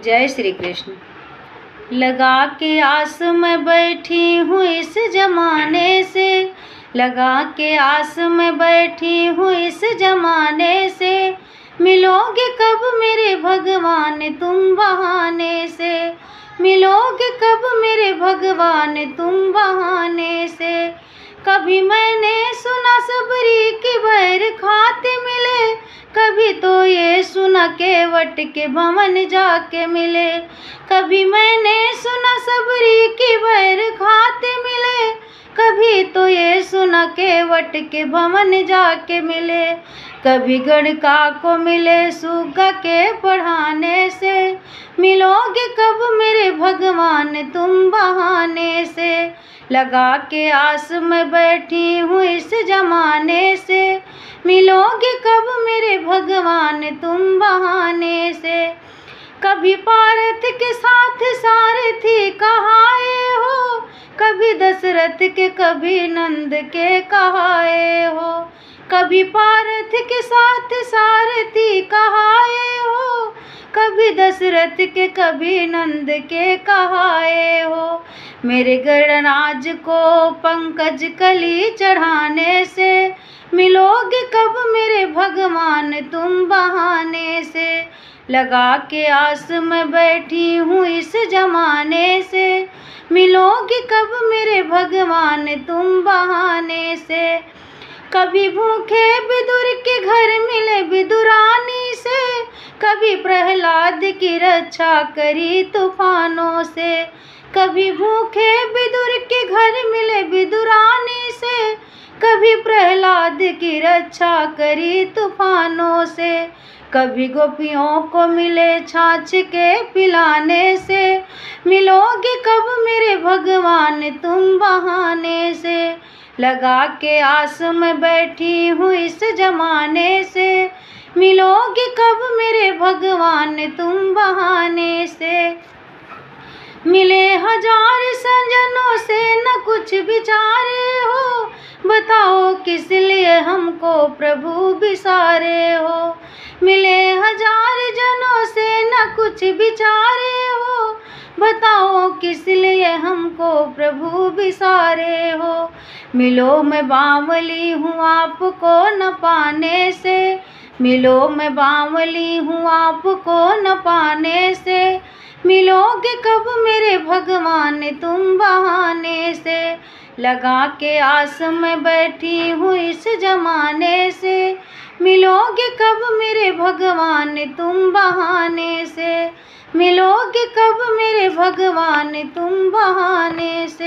जय श्री कृष्ण। लगा के आस में बैठी हूँ इस जमाने से, लगा के आस में बैठी हूँ इस जमाने से, मिलोगे कब मेरे भगवान तुम बहाने से, मिलोगे कब मेरे भगवान तुम बहाने से। कभी मैंने सुना सबरी की बैर खाते मिले, कभी तो ये सुना केवट के भवन जाके मिले, कभी मैंने सुना सबरी की बैर खाते मिले, कभी तो ये सुना केवट के भवन जाके मिले। कभी गणका को मिले सुगा के पढ़ाने से, मिलोगे कब मेरे भगवान तुम बहाने से। लगा के आस में बैठी हूँ इस जमाने से, मिलोगे कब मेरे भगवान तुम बहाने से। कभी पार्थ के साथ सारथी कहाए हो, कभी दशरथ के कभी नंद के कहाए हो, कभी पार्थ के साथ सारथी कहाए हो, कभी दशरथ के कभी नंद के कहाए हो। मेरे गणराज को पंकज कली चढ़ाने से, मिलोगे कब मेरे भगवान तुम बहाने से। लगा के आस में बैठी हूँ इस जमाने से, मिलोगे कब मेरे भगवान तुम बहाने से। कभी भूखे विदुर के घर मिले विदुरानी से, कभी प्रहलाद की रक्षा करी तूफानों से, कभी भूखे विदुर के घर मिले विदुरानी से, कभी प्रहलाद की रक्षा करी तूफानों से। कभी गोपियों को मिले छाछ के पिलाने से, मिलोगे कब मेरे भगवान तुम बहाने से। लगा के आस में बैठी हूँ इस जमाने से, मिलोगे कब मेरे भगवान तुम बहाने से। मिले हजार सजनों से न कुछ विचारे हो, बताओ किस लिए हमको प्रभु बिसारे हो। मिले हजार जनों से न कुछ विचारे हो, बताओ किस लिए हमको प्रभु बिसारे हो। मिलो मैं बावली हूँ आपको न पाने से, मिलो मैं बावली हूँ आपको न पाने से, मिलोगे कब मेरे भगवान तुम बहाने से। लगा के आस में बैठी हूँ इस जमाने से, मिलोगे कब मेरे भगवान तुम बहाने से, मिलोगे कब मेरे भगवान तुम बहाने से।